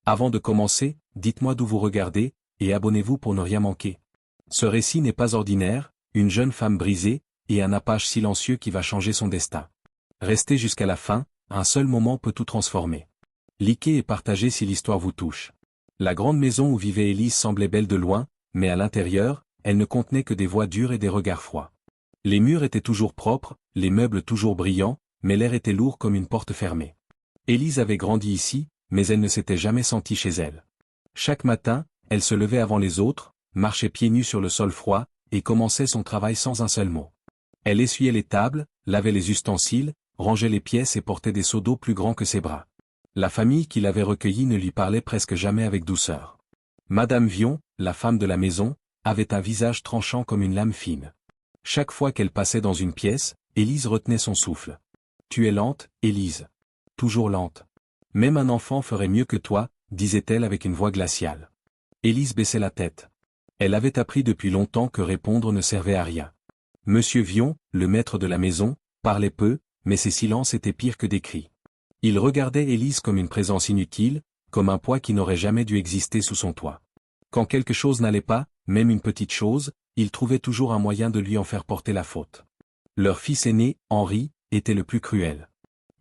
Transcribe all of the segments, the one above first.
Avant de commencer, dites-moi d'où vous regardez, et abonnez-vous pour ne rien manquer. Ce récit n'est pas ordinaire, une jeune femme brisée, et un Apache silencieux qui va changer son destin. Restez jusqu'à la fin, un seul moment peut tout transformer. Likez et partagez si l'histoire vous touche. La grande maison où vivait Élise semblait belle de loin, mais à l'intérieur, elle ne contenait que des voix dures et des regards froids. Les murs étaient toujours propres, les meubles toujours brillants, mais l'air était lourd comme une porte fermée. Élise avait grandi ici, mais elle ne s'était jamais sentie chez elle. Chaque matin, elle se levait avant les autres, marchait pieds nus sur le sol froid, et commençait son travail sans un seul mot. Elle essuyait les tables, lavait les ustensiles, rangeait les pièces et portait des seaux d'eau plus grands que ses bras. La famille qui l'avait recueillie ne lui parlait presque jamais avec douceur. Madame Vion, la femme de la maison, avait un visage tranchant comme une lame fine. Chaque fois qu'elle passait dans une pièce, Élise retenait son souffle. « Tu es lente, Élise. Toujours lente. Même un enfant ferait mieux que toi, disait-elle avec une voix glaciale. Élise baissait la tête. Elle avait appris depuis longtemps que répondre ne servait à rien. Monsieur Vion, le maître de la maison, parlait peu, mais ses silences étaient pires que des cris. Il regardait Élise comme une présence inutile, comme un poids qui n'aurait jamais dû exister sous son toit. Quand quelque chose n'allait pas, même une petite chose, il trouvait toujours un moyen de lui en faire porter la faute. Leur fils aîné, Henri, était le plus cruel.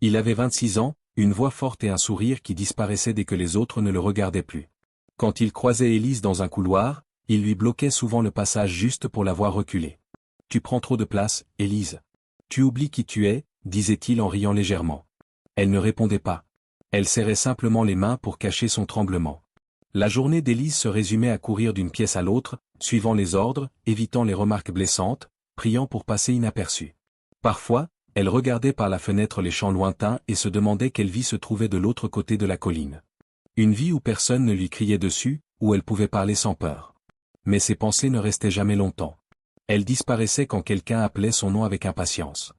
Il avait 26 ans, une voix forte et un sourire qui disparaissaient dès que les autres ne le regardaient plus. Quand il croisait Élise dans un couloir, il lui bloquait souvent le passage juste pour la voir reculer. « Tu prends trop de place, Élise. Tu oublies qui tu es, disait-il en riant légèrement. Elle ne répondait pas. Elle serrait simplement les mains pour cacher son tremblement. La journée d'Élise se résumait à courir d'une pièce à l'autre, suivant les ordres, évitant les remarques blessantes, priant pour passer inaperçue. Parfois, elle regardait par la fenêtre les champs lointains et se demandait quelle vie se trouvait de l'autre côté de la colline. Une vie où personne ne lui criait dessus, où elle pouvait parler sans peur. Mais ses pensées ne restaient jamais longtemps. Elle disparaissait quand quelqu'un appelait son nom avec impatience.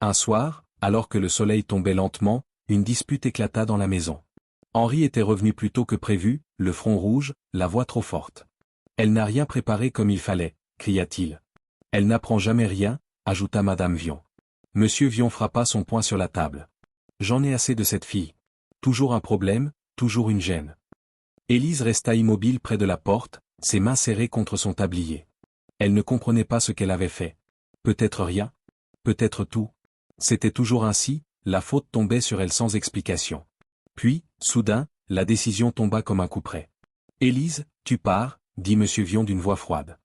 Un soir, alors que le soleil tombait lentement, une dispute éclata dans la maison. Henri était revenu plus tôt que prévu, le front rouge, la voix trop forte. « Elle n'a rien préparé comme il fallait, » cria-t-il. « Elle n'apprend jamais rien, » ajouta Madame Vion. Monsieur Vion frappa son poing sur la table. « J'en ai assez de cette fille. Toujours un problème, toujours une gêne. » Élise resta immobile près de la porte, ses mains serrées contre son tablier. Elle ne comprenait pas ce qu'elle avait fait. Peut-être rien. Peut-être tout. C'était toujours ainsi, la faute tombait sur elle sans explication. Puis, soudain, la décision tomba comme un coup près. « Élise, tu pars, » dit Monsieur Vion d'une voix froide.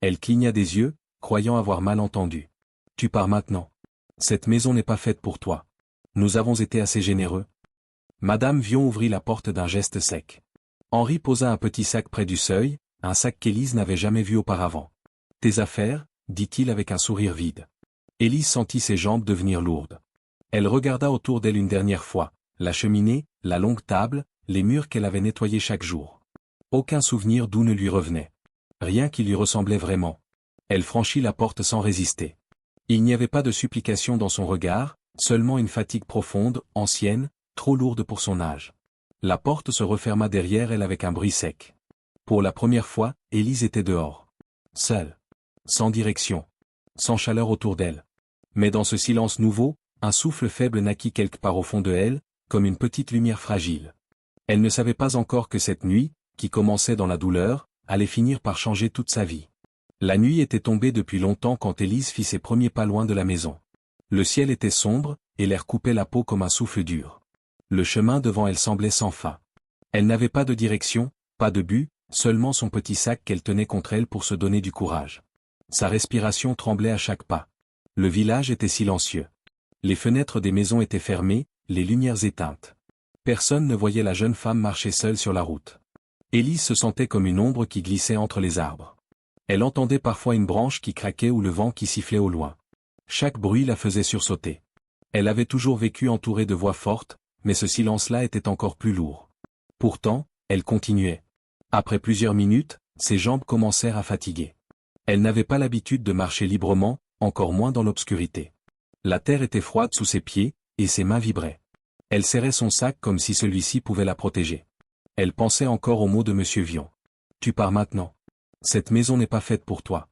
Elle cligna des yeux, croyant avoir mal entendu. « Tu pars maintenant. Cette maison n'est pas faite pour toi. Nous avons été assez généreux. » Madame Vion ouvrit la porte d'un geste sec. Henri posa un petit sac près du seuil, un sac qu'Élise n'avait jamais vu auparavant. « Tes affaires » dit-il avec un sourire vide. Élise sentit ses jambes devenir lourdes. Elle regarda autour d'elle une dernière fois, la cheminée, la longue table, les murs qu'elle avait nettoyés chaque jour. Aucun souvenir d'où ne lui revenait. Rien qui lui ressemblait vraiment. Elle franchit la porte sans résister. Il n'y avait pas de supplication dans son regard, seulement une fatigue profonde, ancienne, trop lourde pour son âge. La porte se referma derrière elle avec un bruit sec. Pour la première fois, Élise était dehors. Seule. Sans direction. Sans chaleur autour d'elle. Mais dans ce silence nouveau, un souffle faible naquit quelque part au fond de elle, comme une petite lumière fragile. Elle ne savait pas encore que cette nuit, qui commençait dans la douleur, allait finir par changer toute sa vie. La nuit était tombée depuis longtemps quand Élise fit ses premiers pas loin de la maison. Le ciel était sombre, et l'air coupait la peau comme un souffle dur. Le chemin devant elle semblait sans fin. Elle n'avait pas de direction, pas de but, seulement son petit sac qu'elle tenait contre elle pour se donner du courage. Sa respiration tremblait à chaque pas. Le village était silencieux. Les fenêtres des maisons étaient fermées, les lumières éteintes. Personne ne voyait la jeune femme marcher seule sur la route. Élise se sentait comme une ombre qui glissait entre les arbres. Elle entendait parfois une branche qui craquait ou le vent qui sifflait au loin. Chaque bruit la faisait sursauter. Elle avait toujours vécu entourée de voix fortes, mais ce silence-là était encore plus lourd. Pourtant, elle continuait. Après plusieurs minutes, ses jambes commencèrent à fatiguer. Elle n'avait pas l'habitude de marcher librement, encore moins dans l'obscurité. La terre était froide sous ses pieds, et ses mains vibraient. Elle serrait son sac comme si celui-ci pouvait la protéger. Elle pensait encore aux mots de Monsieur Vion. « Tu pars maintenant. Cette maison n'est pas faite pour toi. »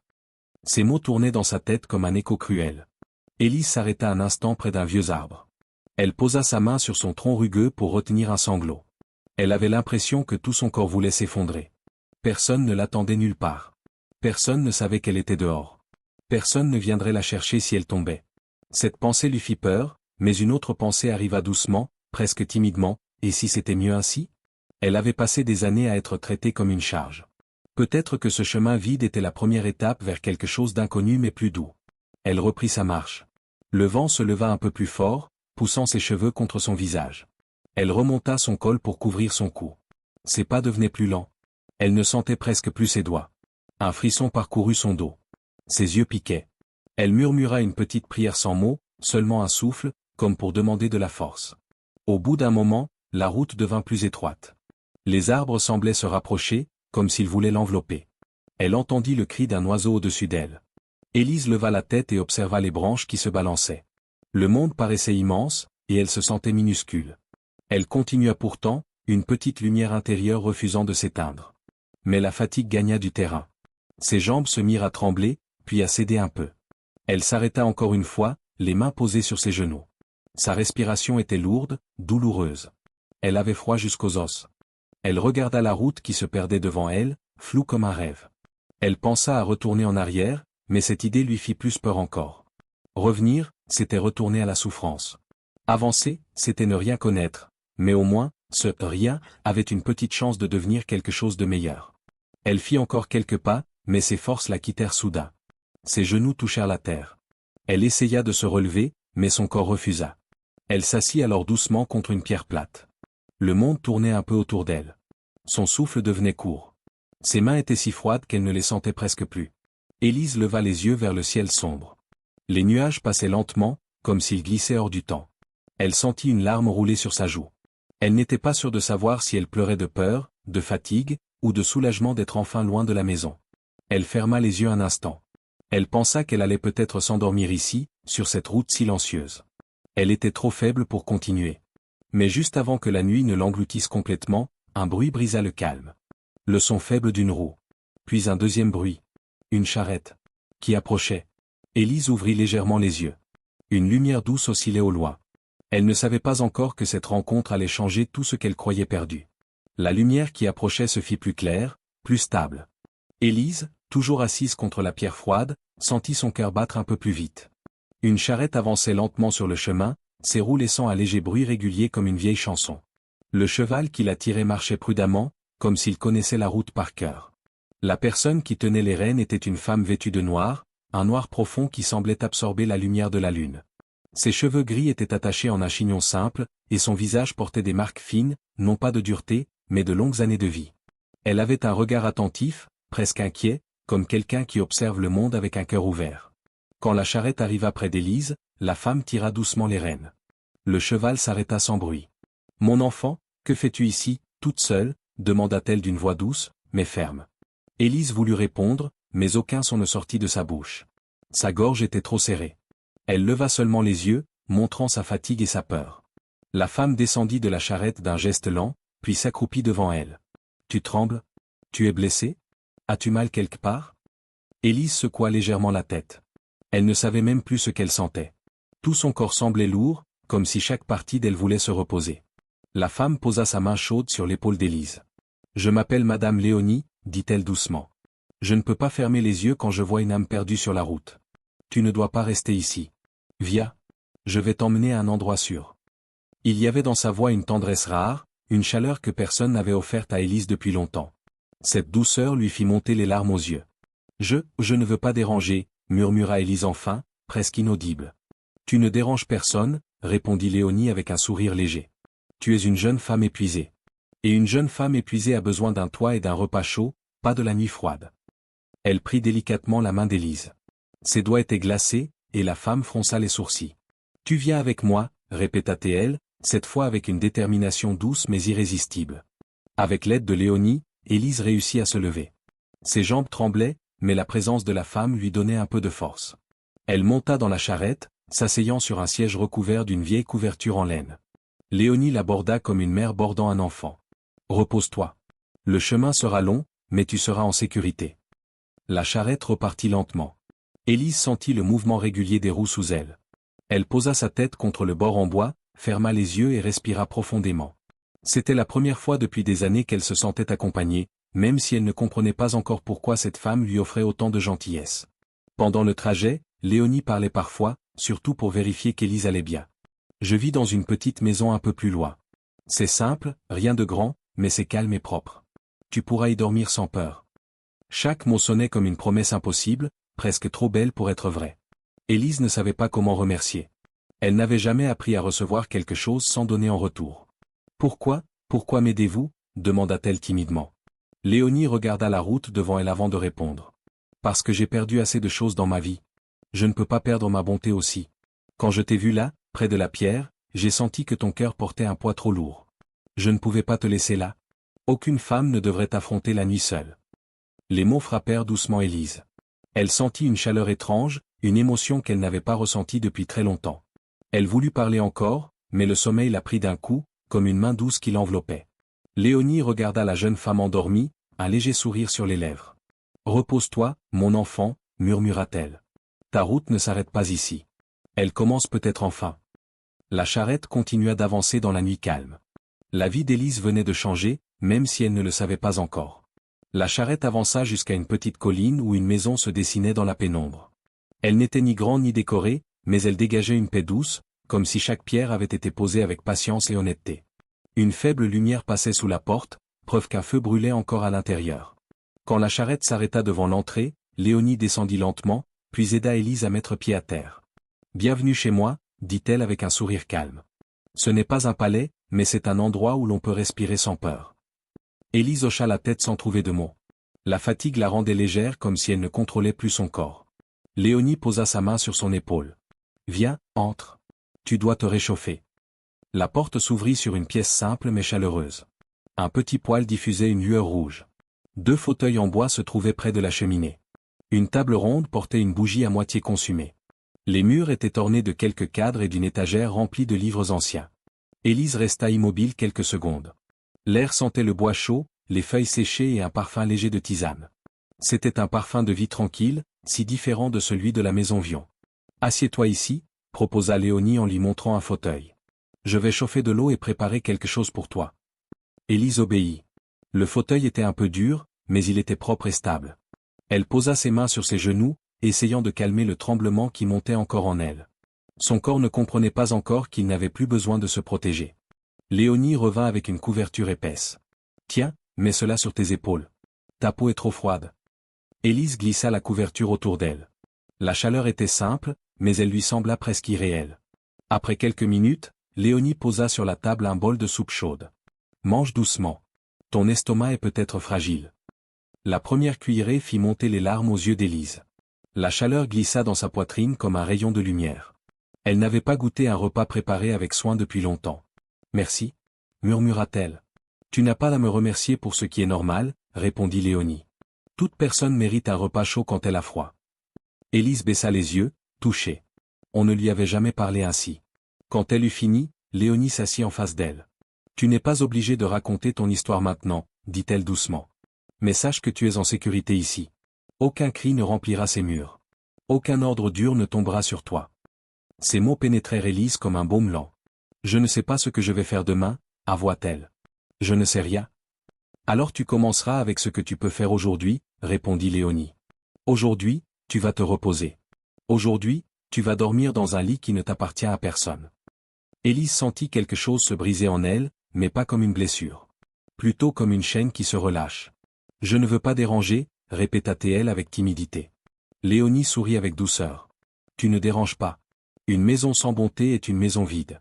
Ces mots tournaient dans sa tête comme un écho cruel. Élise s'arrêta un instant près d'un vieux arbre. Elle posa sa main sur son tronc rugueux pour retenir un sanglot. Elle avait l'impression que tout son corps voulait s'effondrer. Personne ne l'attendait nulle part. Personne ne savait qu'elle était dehors. Personne ne viendrait la chercher si elle tombait. Cette pensée lui fit peur, mais une autre pensée arriva doucement, presque timidement, et si c'était mieux ainsi? Elle avait passé des années à être traitée comme une charge. Peut-être que ce chemin vide était la première étape vers quelque chose d'inconnu mais plus doux. Elle reprit sa marche. Le vent se leva un peu plus fort, poussant ses cheveux contre son visage. Elle remonta son col pour couvrir son cou. Ses pas devenaient plus lents. Elle ne sentait presque plus ses doigts. Un frisson parcourut son dos. Ses yeux piquaient. Elle murmura une petite prière sans mots, seulement un souffle, comme pour demander de la force. Au bout d'un moment, la route devint plus étroite. Les arbres semblaient se rapprocher, comme s'ils voulaient l'envelopper. Elle entendit le cri d'un oiseau au-dessus d'elle. Élise leva la tête et observa les branches qui se balançaient. Le monde paraissait immense, et elle se sentait minuscule. Elle continua pourtant, une petite lumière intérieure refusant de s'éteindre. Mais la fatigue gagna du terrain. Ses jambes se mirent à trembler, puis à céder un peu. Elle s'arrêta encore une fois, les mains posées sur ses genoux. Sa respiration était lourde, douloureuse. Elle avait froid jusqu'aux os. Elle regarda la route qui se perdait devant elle, floue comme un rêve. Elle pensa à retourner en arrière, mais cette idée lui fit plus peur encore. Revenir, c'était retourner à la souffrance. Avancer, c'était ne rien connaître, mais au moins, ce « rien » avait une petite chance de devenir quelque chose de meilleur. Elle fit encore quelques pas, mais ses forces la quittèrent soudain. Ses genoux touchèrent la terre. Elle essaya de se relever, mais son corps refusa. Elle s'assit alors doucement contre une pierre plate. Le monde tournait un peu autour d'elle. Son souffle devenait court. Ses mains étaient si froides qu'elle ne les sentait presque plus. Élise leva les yeux vers le ciel sombre. Les nuages passaient lentement, comme s'ils glissaient hors du temps. Elle sentit une larme rouler sur sa joue. Elle n'était pas sûre de savoir si elle pleurait de peur, de fatigue, ou de soulagement d'être enfin loin de la maison. Elle ferma les yeux un instant. Elle pensa qu'elle allait peut-être s'endormir ici, sur cette route silencieuse. Elle était trop faible pour continuer. Mais juste avant que la nuit ne l'engloutisse complètement, un bruit brisa le calme. Le son faible d'une roue. Puis un deuxième bruit. Une charrette. Qui approchait. Élise ouvrit légèrement les yeux. Une lumière douce oscillait au loin. Elle ne savait pas encore que cette rencontre allait changer tout ce qu'elle croyait perdu. La lumière qui approchait se fit plus claire, plus stable. Élise, toujours assise contre la pierre froide, sentit son cœur battre un peu plus vite. Une charrette avançait lentement sur le chemin, ses roues laissant un léger bruit régulier comme une vieille chanson. Le cheval qui la tirait marchait prudemment, comme s'il connaissait la route par cœur. La personne qui tenait les rênes était une femme vêtue de noir, un noir profond qui semblait absorber la lumière de la lune. Ses cheveux gris étaient attachés en un chignon simple, et son visage portait des marques fines, non pas de dureté, mais de longues années de vie. Elle avait un regard attentif, presque inquiet, comme quelqu'un qui observe le monde avec un cœur ouvert. Quand la charrette arriva près d'Élise, la femme tira doucement les rênes. Le cheval s'arrêta sans bruit. « Mon enfant, que fais-tu ici, toute seule ?» demanda-t-elle d'une voix douce, mais ferme. Élise voulut répondre, mais aucun son ne sortit de sa bouche. Sa gorge était trop serrée. Elle leva seulement les yeux, montrant sa fatigue et sa peur. La femme descendit de la charrette d'un geste lent, puis s'accroupit devant elle. « Tu trembles? Tu es blessée? As-tu mal quelque part ?» Élise secoua légèrement la tête. Elle ne savait même plus ce qu'elle sentait. Tout son corps semblait lourd, comme si chaque partie d'elle voulait se reposer. La femme posa sa main chaude sur l'épaule d'Élise. « Je m'appelle Madame Léonie, » dit-elle doucement. « Je ne peux pas fermer les yeux quand je vois une âme perdue sur la route. Tu ne dois pas rester ici. Viens. Je vais t'emmener à un endroit sûr. » Il y avait dans sa voix une tendresse rare, une chaleur que personne n'avait offerte à Élise depuis longtemps. Cette douceur lui fit monter les larmes aux yeux. « Je ne veux pas déranger, » murmura Élise enfin, presque inaudible. « Tu ne déranges personne, » répondit Léonie avec un sourire léger. « Tu es une jeune femme épuisée. Et une jeune femme épuisée a besoin d'un toit et d'un repas chaud, pas de la nuit froide. » Elle prit délicatement la main d'Élise. Ses doigts étaient glacés, et la femme fronça les sourcils. « Tu viens avec moi, » répéta-t-elle, cette fois avec une détermination douce mais irrésistible. Avec l'aide de Léonie, Élise réussit à se lever. Ses jambes tremblaient, mais la présence de la femme lui donnait un peu de force. Elle monta dans la charrette, s'asseyant sur un siège recouvert d'une vieille couverture en laine. Léonie l'aborda comme une mère bordant un enfant. « Repose-toi. Le chemin sera long, mais tu seras en sécurité. » La charrette repartit lentement. Élise sentit le mouvement régulier des roues sous elle. Elle posa sa tête contre le bord en bois, ferma les yeux et respira profondément. C'était la première fois depuis des années qu'elle se sentait accompagnée, même si elle ne comprenait pas encore pourquoi cette femme lui offrait autant de gentillesse. Pendant le trajet, Léonie parlait parfois, surtout pour vérifier qu'Élise allait bien. Je vis dans une petite maison un peu plus loin. C'est simple, rien de grand, mais c'est calme et propre. Tu pourras y dormir sans peur. Chaque mot sonnait comme une promesse impossible, presque trop belle pour être vraie. Élise ne savait pas comment remercier. Elle n'avait jamais appris à recevoir quelque chose sans donner en retour. Pourquoi m'aidez-vous demanda-t-elle timidement. Léonie regarda la route devant elle avant de répondre. Parce que j'ai perdu assez de choses dans ma vie. Je ne peux pas perdre ma bonté aussi. Quand je t'ai vu là, près de la pierre, j'ai senti que ton cœur portait un poids trop lourd. Je ne pouvais pas te laisser là. Aucune femme ne devrait affronter la nuit seule. Les mots frappèrent doucement Élise. Elle sentit une chaleur étrange, une émotion qu'elle n'avait pas ressentie depuis très longtemps. Elle voulut parler encore, mais le sommeil la prit d'un coup, comme une main douce qui l'enveloppait. Léonie regarda la jeune femme endormie, un léger sourire sur les lèvres. « Repose-toi, mon enfant, murmura-t-elle. Ta route ne s'arrête pas ici. Elle commence peut-être enfin. » La charrette continua d'avancer dans la nuit calme. La vie d'Élise venait de changer, même si elle ne le savait pas encore. La charrette avança jusqu'à une petite colline où une maison se dessinait dans la pénombre. Elle n'était ni grande ni décorée, mais elle dégageait une paix douce, comme si chaque pierre avait été posée avec patience et honnêteté. Une faible lumière passait sous la porte, preuve qu'un feu brûlait encore à l'intérieur. Quand la charrette s'arrêta devant l'entrée, Léonie descendit lentement, puis aida Élise à mettre pied à terre. « Bienvenue chez moi », dit-elle avec un sourire calme. « Ce n'est pas un palais, mais c'est un endroit où l'on peut respirer sans peur. » Élise hocha la tête sans trouver de mots. La fatigue la rendait légère comme si elle ne contrôlait plus son corps. Léonie posa sa main sur son épaule. « Viens, entre. Tu dois te réchauffer. » La porte s'ouvrit sur une pièce simple mais chaleureuse. Un petit poêle diffusait une lueur rouge. 2 fauteuils en bois se trouvaient près de la cheminée. Une table ronde portait une bougie à moitié consumée. Les murs étaient ornés de quelques cadres et d'une étagère remplie de livres anciens. Élise resta immobile quelques secondes. L'air sentait le bois chaud, les feuilles séchées et un parfum léger de tisane. C'était un parfum de vie tranquille, si différent de celui de la maison Vion. « Assieds-toi ici », proposa Léonie en lui montrant un fauteuil. « Je vais chauffer de l'eau et préparer quelque chose pour toi. » Élise obéit. Le fauteuil était un peu dur, mais il était propre et stable. Elle posa ses mains sur ses genoux, essayant de calmer le tremblement qui montait encore en elle. Son corps ne comprenait pas encore qu'il n'avait plus besoin de se protéger. Léonie revint avec une couverture épaisse. « Tiens, mets cela sur tes épaules. Ta peau est trop froide. » Élise glissa la couverture autour d'elle. La chaleur était simple, mais elle lui sembla presque irréelle. Après quelques minutes, Léonie posa sur la table un bol de soupe chaude. « Mange doucement. Ton estomac est peut-être fragile. » La première cuillerée fit monter les larmes aux yeux d'Élise. La chaleur glissa dans sa poitrine comme un rayon de lumière. Elle n'avait pas goûté un repas préparé avec soin depuis longtemps. « Merci, » murmura-t-elle. « Tu n'as pas à me remercier pour ce qui est normal, » répondit Léonie. « Toute personne mérite un repas chaud quand elle a froid. » Élise baissa les yeux, touchée. On ne lui avait jamais parlé ainsi. Quand elle eut fini, Léonie s'assit en face d'elle. « Tu n'es pas obligé de raconter ton histoire maintenant, » dit-elle doucement. « Mais sache que tu es en sécurité ici. Aucun cri ne remplira ces murs. Aucun ordre dur ne tombera sur toi. » Ces mots pénétrèrent Élise comme un baume lent. « Je ne sais pas ce que je vais faire demain, » avoua-t-elle. « Je ne sais rien. »« Alors tu commenceras avec ce que tu peux faire aujourd'hui, » répondit Léonie. « Aujourd'hui, tu vas te reposer. Aujourd'hui, tu vas dormir dans un lit qui ne t'appartient à personne. » Élise sentit quelque chose se briser en elle, mais pas comme une blessure. Plutôt comme une chaîne qui se relâche. « Je ne veux pas déranger, » répéta-t-elle avec timidité. Léonie sourit avec douceur. « Tu ne déranges pas. Une maison sans bonté est une maison vide.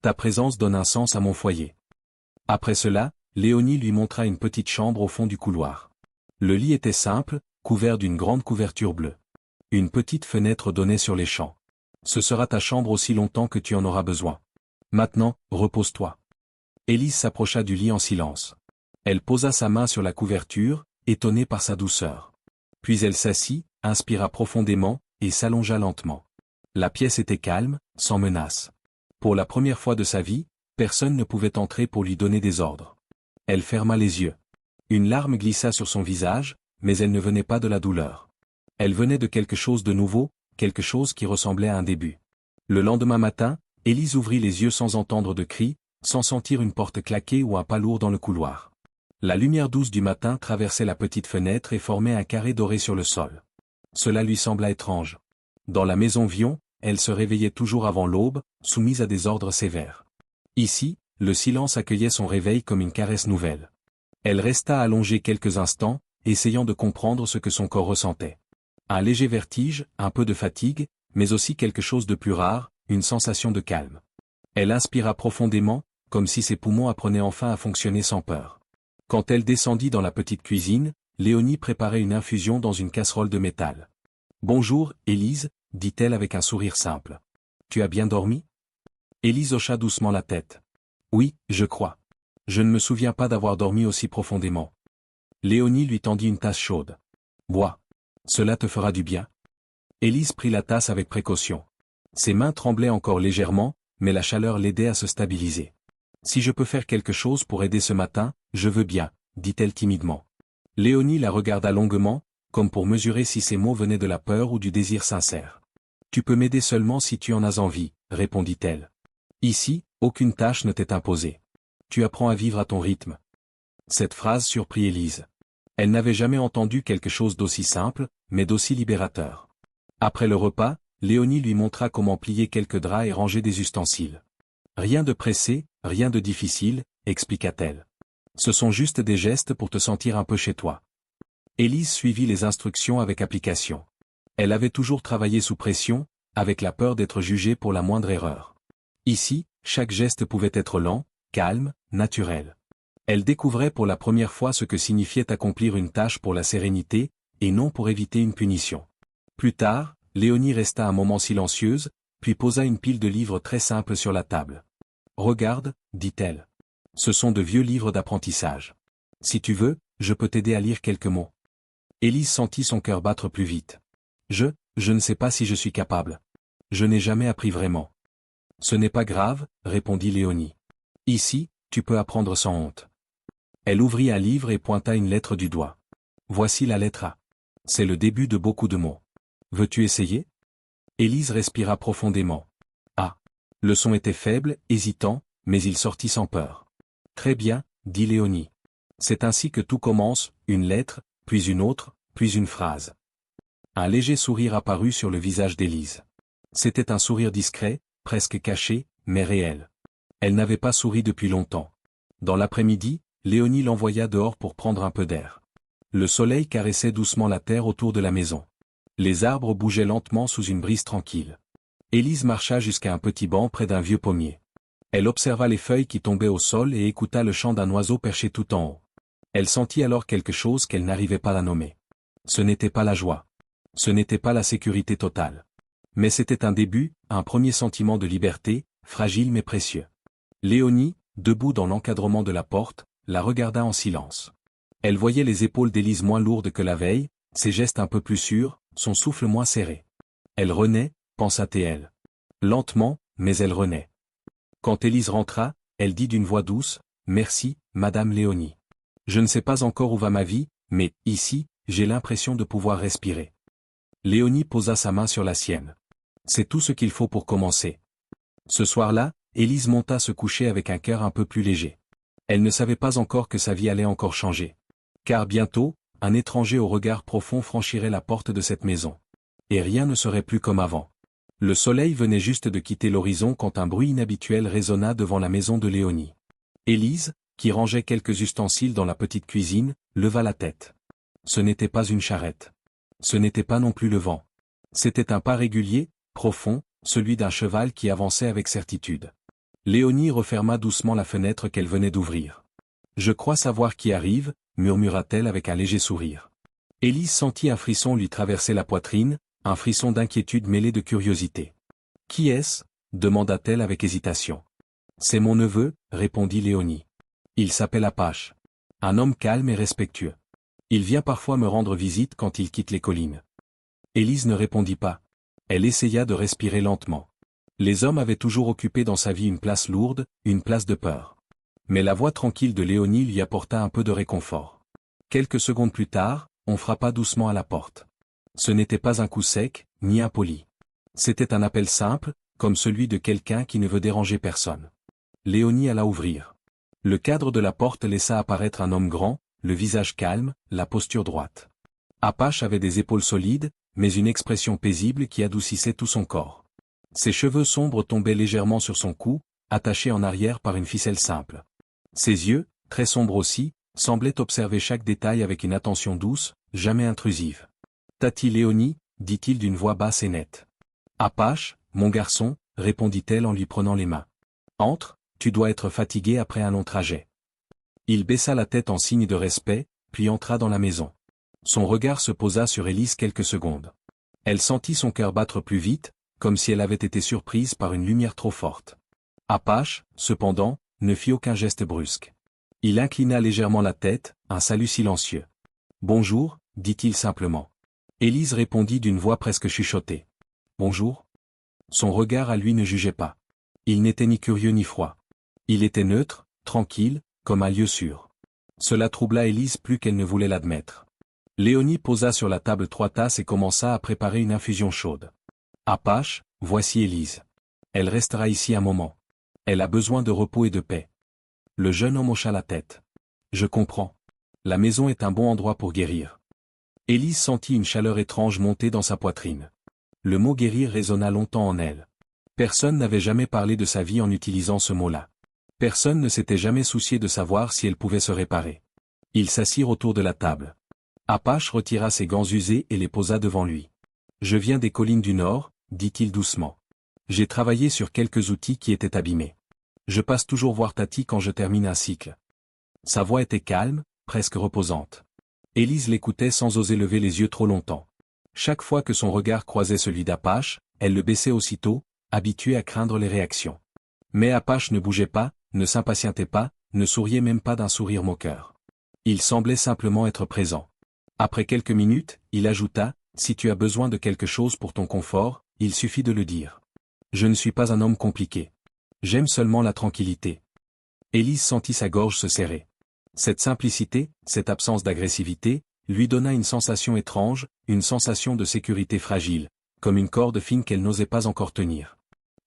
Ta présence donne un sens à mon foyer. » Après cela, Léonie lui montra une petite chambre au fond du couloir. Le lit était simple, couvert d'une grande couverture bleue. Une petite fenêtre donnait sur les champs. « Ce sera ta chambre aussi longtemps que tu en auras besoin. Maintenant, repose-toi. » Élise s'approcha du lit en silence. Elle posa sa main sur la couverture, étonnée par sa douceur. Puis elle s'assit, inspira profondément, et s'allongea lentement. La pièce était calme, sans menace. Pour la première fois de sa vie, personne ne pouvait entrer pour lui donner des ordres. Elle ferma les yeux. Une larme glissa sur son visage, mais elle ne venait pas de la douleur. Elle venait de quelque chose de nouveau, quelque chose qui ressemblait à un début. Le lendemain matin, Élise ouvrit les yeux sans entendre de cris, sans sentir une porte claquer ou un pas lourd dans le couloir. La lumière douce du matin traversait la petite fenêtre et formait un carré doré sur le sol. Cela lui sembla étrange. Dans la maison Vion, elle se réveillait toujours avant l'aube, soumise à des ordres sévères. Ici, le silence accueillait son réveil comme une caresse nouvelle. Elle resta allongée quelques instants, essayant de comprendre ce que son corps ressentait. Un léger vertige, un peu de fatigue, mais aussi quelque chose de plus rare, une sensation de calme. Elle inspira profondément, comme si ses poumons apprenaient enfin à fonctionner sans peur. Quand elle descendit dans la petite cuisine, Léonie préparait une infusion dans une casserole de métal. « Bonjour, Élise » dit-elle avec un sourire simple. « Tu as bien dormi » Élise hocha doucement la tête. « Oui, je crois. Je ne me souviens pas d'avoir dormi aussi profondément. » Léonie lui tendit une tasse chaude. « Bois. Cela te fera du bien. » Élise prit la tasse avec précaution. Ses mains tremblaient encore légèrement, mais la chaleur l'aidait à se stabiliser. « Si je peux faire quelque chose pour aider ce matin, je veux bien, » dit-elle timidement. Léonie la regarda longuement, comme pour mesurer si ces mots venaient de la peur ou du désir sincère. « Tu peux m'aider seulement si tu en as envie, » répondit-elle. « Ici, aucune tâche ne t'est imposée. Tu apprends à vivre à ton rythme. » Cette phrase surprit Élise. Elle n'avait jamais entendu quelque chose d'aussi simple, mais d'aussi libérateur. Après le repas, Léonie lui montra comment plier quelques draps et ranger des ustensiles. « Rien de pressé, rien de difficile, » expliqua-t-elle. « Ce sont juste des gestes pour te sentir un peu chez toi. » Élise suivit les instructions avec application. Elle avait toujours travaillé sous pression, avec la peur d'être jugée pour la moindre erreur. Ici, chaque geste pouvait être lent, calme, naturel. Elle découvrait pour la première fois ce que signifiait accomplir une tâche pour la sérénité, et non pour éviter une punition. Plus tard, Léonie resta un moment silencieuse, puis posa une pile de livres très simples sur la table. « Regarde, » dit-elle. « Ce sont de vieux livres d'apprentissage. Si tu veux, je peux t'aider à lire quelques mots. » Élise sentit son cœur battre plus vite. « Je ne sais pas si je suis capable. Je n'ai jamais appris vraiment. » « Ce n'est pas grave, » répondit Léonie. « Ici, tu peux apprendre sans honte. » Elle ouvrit un livre et pointa une lettre du doigt. « Voici la lettre A. C'est le début de beaucoup de mots. Veux-tu essayer ?» Élise respira profondément. « Ah !» Le son était faible, hésitant, mais il sortit sans peur. « Très bien, » dit Léonie. « C'est ainsi que tout commence, une lettre, puis une autre, puis une phrase. » Un léger sourire apparut sur le visage d'Élise. C'était un sourire discret, presque caché, mais réel. Elle n'avait pas souri depuis longtemps. Dans l'après-midi, Léonie l'envoya dehors pour prendre un peu d'air. Le soleil caressait doucement la terre autour de la maison. Les arbres bougeaient lentement sous une brise tranquille. Élise marcha jusqu'à un petit banc près d'un vieux pommier. Elle observa les feuilles qui tombaient au sol et écouta le chant d'un oiseau perché tout en haut. Elle sentit alors quelque chose qu'elle n'arrivait pas à nommer. Ce n'était pas la joie. Ce n'était pas la sécurité totale. Mais c'était un début, un premier sentiment de liberté, fragile mais précieux. Léonie, debout dans l'encadrement de la porte, la regarda en silence. Elle voyait les épaules d'Élise moins lourdes que la veille, ses gestes un peu plus sûrs, son souffle moins serré. Elle renaît, pensa-t-elle. Lentement, mais elle renaît. Quand Élise rentra, elle dit d'une voix douce, « Merci, Madame Léonie. Je ne sais pas encore où va ma vie, mais, ici, j'ai l'impression de pouvoir respirer. » Léonie posa sa main sur la sienne. C'est tout ce qu'il faut pour commencer. Ce soir-là, Élise monta se coucher avec un cœur un peu plus léger. Elle ne savait pas encore que sa vie allait encore changer. Car bientôt, un étranger au regard profond franchirait la porte de cette maison. Et rien ne serait plus comme avant. Le soleil venait juste de quitter l'horizon quand un bruit inhabituel résonna devant la maison de Léonie. Élise, qui rangeait quelques ustensiles dans la petite cuisine, leva la tête. Ce n'était pas une charrette. Ce n'était pas non plus le vent. C'était un pas régulier, profond, celui d'un cheval qui avançait avec certitude. Léonie referma doucement la fenêtre qu'elle venait d'ouvrir. « Je crois savoir qui arrive », murmura-t-elle avec un léger sourire. Élise sentit un frisson lui traverser la poitrine, un frisson d'inquiétude mêlé de curiosité. « Qui est-ce » demanda-t-elle avec hésitation. « C'est mon neveu », répondit Léonie. « Il s'appelle Apache. Un homme calme et respectueux. Il vient parfois me rendre visite quand il quitte les collines. » Élise ne répondit pas. Elle essaya de respirer lentement. Les hommes avaient toujours occupé dans sa vie une place lourde, une place de peur. Mais la voix tranquille de Léonie lui apporta un peu de réconfort. Quelques secondes plus tard, on frappa doucement à la porte. Ce n'était pas un coup sec, ni impoli. C'était un appel simple, comme celui de quelqu'un qui ne veut déranger personne. Léonie alla ouvrir. Le cadre de la porte laissa apparaître un homme grand, le visage calme, la posture droite. Apache avait des épaules solides, mais une expression paisible qui adoucissait tout son corps. Ses cheveux sombres tombaient légèrement sur son cou, attachés en arrière par une ficelle simple. Ses yeux, très sombres aussi, semblaient observer chaque détail avec une attention douce, jamais intrusive. « Tati Léonie » dit-il d'une voix basse et nette. « Apache, mon garçon » répondit-elle en lui prenant les mains. « Entre, tu dois être fatigué après un long trajet. » Il baissa la tête en signe de respect, puis entra dans la maison. Son regard se posa sur Élise quelques secondes. Elle sentit son cœur battre plus vite, comme si elle avait été surprise par une lumière trop forte. Apache, cependant, ne fit aucun geste brusque. Il inclina légèrement la tête, un salut silencieux. « Bonjour » dit-il simplement. Élise répondit d'une voix presque chuchotée. « Bonjour » Son regard à lui ne jugeait pas. Il n'était ni curieux ni froid. Il était neutre, tranquille, comme un lieu sûr. Cela troubla Élise plus qu'elle ne voulait l'admettre. Léonie posa sur la table 3 tasses et commença à préparer une infusion chaude. « Apache, voici Élise. Elle restera ici un moment. Elle a besoin de repos et de paix. » Le jeune homme hocha la tête. « Je comprends. La maison est un bon endroit pour guérir. » Élise sentit une chaleur étrange monter dans sa poitrine. Le mot guérir résonna longtemps en elle. Personne n'avait jamais parlé de sa vie en utilisant ce mot-là. Personne ne s'était jamais soucié de savoir si elle pouvait se réparer. Ils s'assirent autour de la table. Apache retira ses gants usés et les posa devant lui. « Je viens des collines du Nord » dit-il doucement. « J'ai travaillé sur quelques outils qui étaient abîmés. Je passe toujours voir Tati quand je termine un cycle. » Sa voix était calme, presque reposante. Élise l'écoutait sans oser lever les yeux trop longtemps. Chaque fois que son regard croisait celui d'Apache, elle le baissait aussitôt, habituée à craindre les réactions. Mais Apache ne bougeait pas, ne s'impatientait pas, ne souriait même pas d'un sourire moqueur. Il semblait simplement être présent. Après quelques minutes, il ajouta, « Si tu as besoin de quelque chose pour ton confort, il suffit de le dire. Je ne suis pas un homme compliqué. J'aime seulement la tranquillité. » Élise sentit sa gorge se serrer. Cette simplicité, cette absence d'agressivité, lui donna une sensation étrange, une sensation de sécurité fragile, comme une corde fine qu'elle n'osait pas encore tenir.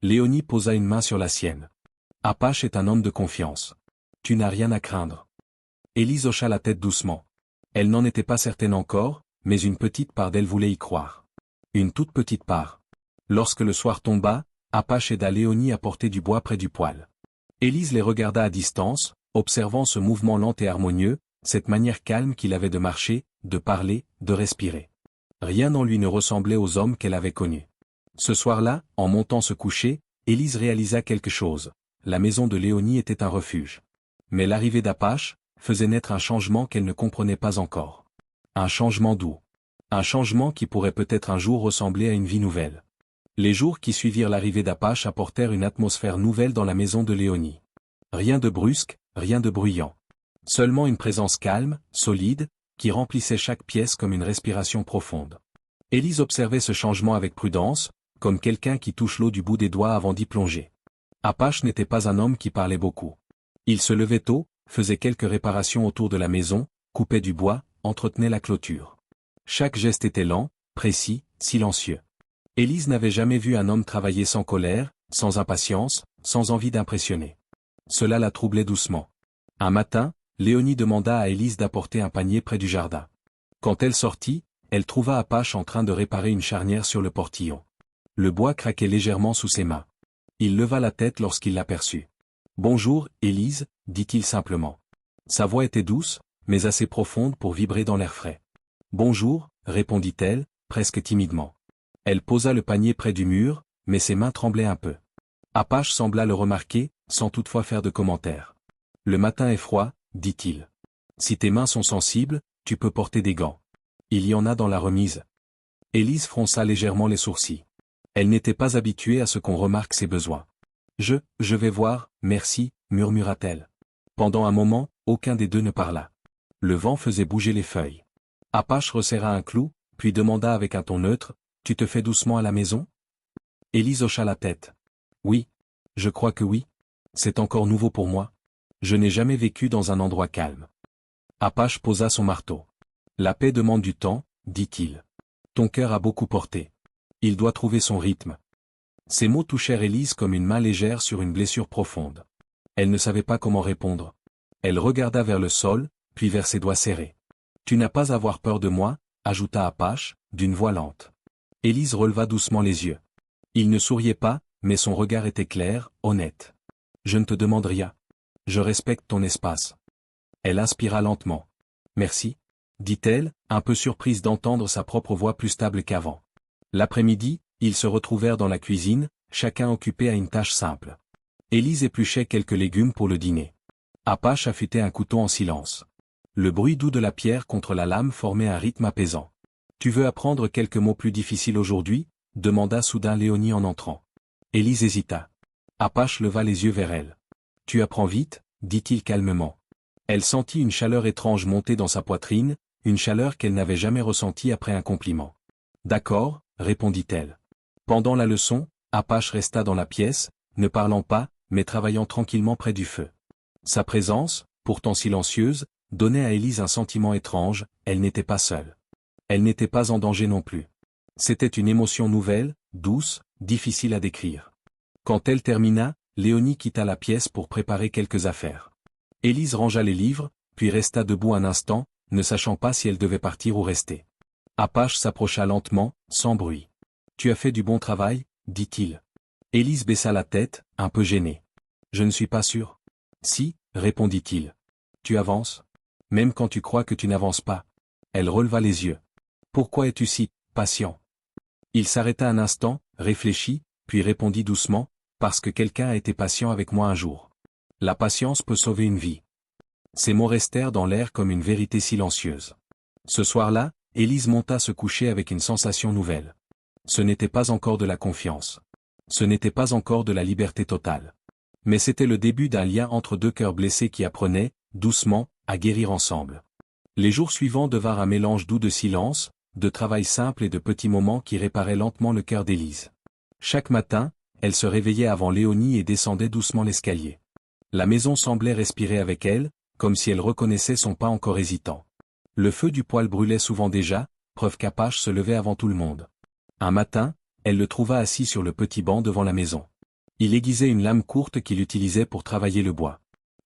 Léonie posa une main sur la sienne. « Apache est un homme de confiance. Tu n'as rien à craindre. » Élise hocha la tête doucement. Elle n'en était pas certaine encore, mais une petite part d'elle voulait y croire. Une toute petite part. Lorsque le soir tomba, Apache aida Léonie à porter du bois près du poêle. Élise les regarda à distance, observant ce mouvement lent et harmonieux, cette manière calme qu'il avait de marcher, de parler, de respirer. Rien en lui ne ressemblait aux hommes qu'elle avait connus. Ce soir-là, en montant se coucher, Élise réalisa quelque chose. La maison de Léonie était un refuge. Mais l'arrivée d'Apache faisait naître un changement qu'elle ne comprenait pas encore. Un changement doux. Un changement qui pourrait peut-être un jour ressembler à une vie nouvelle. Les jours qui suivirent l'arrivée d'Apache apportèrent une atmosphère nouvelle dans la maison de Léonie. Rien de brusque, rien de bruyant. Seulement une présence calme, solide, qui remplissait chaque pièce comme une respiration profonde. Élise observait ce changement avec prudence, comme quelqu'un qui touche l'eau du bout des doigts avant d'y plonger. Apache n'était pas un homme qui parlait beaucoup. Il se levait tôt, faisait quelques réparations autour de la maison, coupait du bois, entretenait la clôture. Chaque geste était lent, précis, silencieux. Élise n'avait jamais vu un homme travailler sans colère, sans impatience, sans envie d'impressionner. Cela la troublait doucement. Un matin, Léonie demanda à Élise d'apporter un panier près du jardin. Quand elle sortit, elle trouva Apache en train de réparer une charnière sur le portillon. Le bois craquait légèrement sous ses mains. Il leva la tête lorsqu'il l'aperçut. « Bonjour, Élise » dit-il simplement. Sa voix était douce, mais assez profonde pour vibrer dans l'air frais. « Bonjour » répondit-elle, presque timidement. Elle posa le panier près du mur, mais ses mains tremblaient un peu. Apache sembla le remarquer, sans toutefois faire de commentaire. « Le matin est froid » dit-il. « Si tes mains sont sensibles, tu peux porter des gants. Il y en a dans la remise. » Élise fronça légèrement les sourcils. Elle n'était pas habituée à ce qu'on remarque ses besoins. « Je vais voir, merci » murmura-t-elle. Pendant un moment, aucun des deux ne parla. Le vent faisait bouger les feuilles. Apache resserra un clou, puis demanda avec un ton neutre, « Tu te fais doucement à la maison ?» Élise hocha la tête. « Oui. Je crois que oui. C'est encore nouveau pour moi. Je n'ai jamais vécu dans un endroit calme. » Apache posa son marteau. « La paix demande du temps, » dit-il. « Ton cœur a beaucoup porté. Il doit trouver son rythme. » Ces mots touchèrent Élise comme une main légère sur une blessure profonde. Elle ne savait pas comment répondre. Elle regarda vers le sol, puis vers ses doigts serrés. « Tu n'as pas à avoir peur de moi, » ajouta Apache, d'une voix lente. Élise releva doucement les yeux. Il ne souriait pas, mais son regard était clair, honnête. « Je ne te demande rien. Je respecte ton espace. » Elle inspira lentement. « Merci, » dit-elle, un peu surprise d'entendre sa propre voix plus stable qu'avant. L'après-midi, ils se retrouvèrent dans la cuisine, chacun occupé à une tâche simple. Élise épluchait quelques légumes pour le dîner. Apache affûtait un couteau en silence. Le bruit doux de la pierre contre la lame formait un rythme apaisant. « Tu veux apprendre quelques mots plus difficiles aujourd'hui » demanda soudain Léonie en entrant. Élise hésita. Apache leva les yeux vers elle. « Tu apprends vite » dit-il calmement. Elle sentit une chaleur étrange monter dans sa poitrine, une chaleur qu'elle n'avait jamais ressentie après un compliment. « D'accord » répondit-elle. Pendant la leçon, Apache resta dans la pièce, ne parlant pas, mais travaillant tranquillement près du feu. Sa présence, pourtant silencieuse, donnait à Élise un sentiment étrange, elle n'était pas seule. Elle n'était pas en danger non plus. C'était une émotion nouvelle, douce, difficile à décrire. Quand elle termina, Léonie quitta la pièce pour préparer quelques affaires. Élise rangea les livres, puis resta debout un instant, ne sachant pas si elle devait partir ou rester. Apache s'approcha lentement, sans bruit. « Tu as fait du bon travail » dit-il. Élise baissa la tête, un peu gênée. « Je ne suis pas sûr. »« Si » répondit-il. « Tu avances ? Même quand tu crois que tu n'avances pas. » Elle releva les yeux. « Pourquoi es-tu si patient ?» Il s'arrêta un instant, réfléchit, puis répondit doucement, « Parce que quelqu'un a été patient avec moi un jour. La patience peut sauver une vie. » Ces mots restèrent dans l'air comme une vérité silencieuse. Ce soir-là, Élise monta se coucher avec une sensation nouvelle. Ce n'était pas encore de la confiance. Ce n'était pas encore de la liberté totale. Mais c'était le début d'un lien entre deux cœurs blessés qui apprenaient, doucement, à guérir ensemble. Les jours suivants devinrent un mélange doux de silence, de travail simple et de petits moments qui réparaient lentement le cœur d'Élise. Chaque matin, elle se réveillait avant Léonie et descendait doucement l'escalier. La maison semblait respirer avec elle, comme si elle reconnaissait son pas encore hésitant. Le feu du poêle brûlait souvent déjà, preuve qu'Apache se levait avant tout le monde. Un matin, elle le trouva assis sur le petit banc devant la maison. Il aiguisait une lame courte qu'il utilisait pour travailler le bois.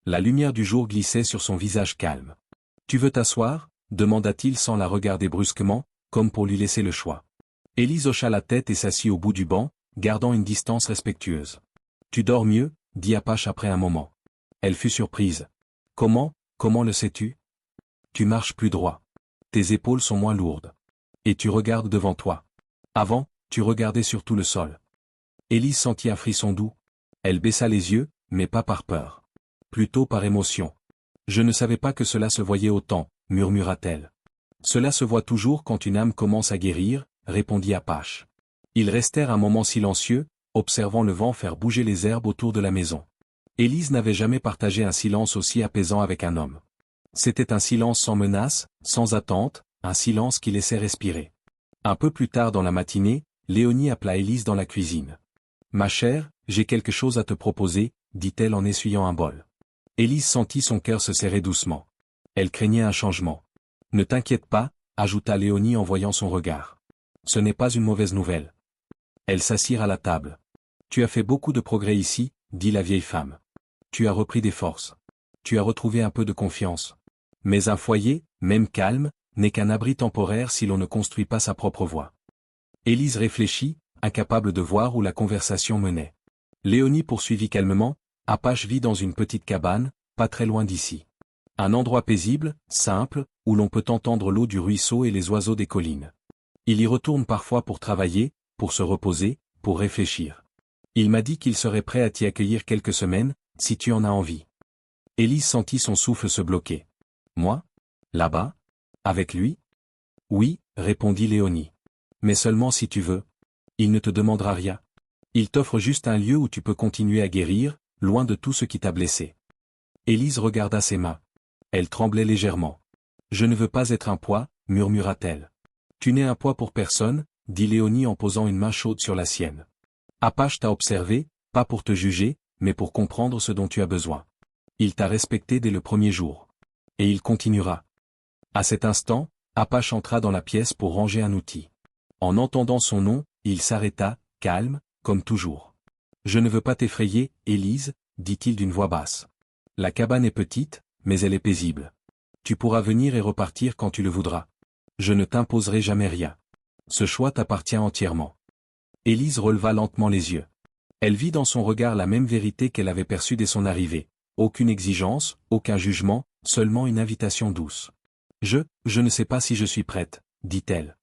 La lumière du jour glissait sur son visage calme. « Tu veux t'asseoir » demanda-t-il sans la regarder brusquement, comme pour lui laisser le choix. Élise hocha la tête et s'assit au bout du banc, gardant une distance respectueuse. « Tu dors mieux » dit Apache après un moment. Elle fut surprise. « Comment le sais-tu » ? « Tu marches plus droit. Tes épaules sont moins lourdes. Et tu regardes devant toi. Avant, tu regardais surtout le sol. » Élise sentit un frisson doux. Elle baissa les yeux, mais pas par peur. Plutôt par émotion. « Je ne savais pas que cela se voyait autant » murmura-t-elle. « Cela se voit toujours quand une âme commence à guérir » répondit Apache. Ils restèrent un moment silencieux, observant le vent faire bouger les herbes autour de la maison. Élise n'avait jamais partagé un silence aussi apaisant avec un homme. C'était un silence sans menace, sans attente, un silence qui laissait respirer. Un peu plus tard dans la matinée, Léonie appela Élise dans la cuisine. « Ma chère, j'ai quelque chose à te proposer » dit-elle en essuyant un bol. Élise sentit son cœur se serrer doucement. Elle craignait un changement. « Ne t'inquiète pas » ajouta Léonie en voyant son regard. « Ce n'est pas une mauvaise nouvelle. » Elles s'assirent à la table. « Tu as fait beaucoup de progrès ici » dit la vieille femme. « Tu as repris des forces. Tu as retrouvé un peu de confiance. Mais un foyer, même calme, n'est qu'un abri temporaire si l'on ne construit pas sa propre voie. » Élise réfléchit, incapable de voir où la conversation menait. Léonie poursuivit calmement, « Apache vit dans une petite cabane, pas très loin d'ici. Un endroit paisible, simple, où l'on peut entendre l'eau du ruisseau et les oiseaux des collines. Il y retourne parfois pour travailler, pour se reposer, pour réfléchir. Il m'a dit qu'il serait prêt à t'y accueillir quelques semaines, si tu en as envie. » Élise sentit son souffle se bloquer. « Moi ? Là-bas ? Avec lui ? » ?»« Oui, » répondit Léonie. « Mais seulement si tu veux. Il ne te demandera rien. Il t'offre juste un lieu où tu peux continuer à guérir, loin de tout ce qui t'a blessé. » Élise regarda ses mains. Elle tremblait légèrement. « Je ne veux pas être un poids, » murmura-t-elle. « Tu n'es un poids pour personne, » dit Léonie en posant une main chaude sur la sienne. « Apache t'a observé, pas pour te juger, mais pour comprendre ce dont tu as besoin. Il t'a respecté dès le premier jour. Et il continuera. » À cet instant, Apache entra dans la pièce pour ranger un outil. En entendant son nom, il s'arrêta, calme, comme toujours. « Je ne veux pas t'effrayer, Élise, » dit-il d'une voix basse. La cabane est petite, mais elle est paisible. Tu pourras venir et repartir quand tu le voudras. Je ne t'imposerai jamais rien. Ce choix t'appartient entièrement. Élise releva lentement les yeux. Elle vit dans son regard la même vérité qu'elle avait perçue dès son arrivée. Aucune exigence, aucun jugement, seulement une invitation douce. Je ne sais pas si je suis prête, dit-elle.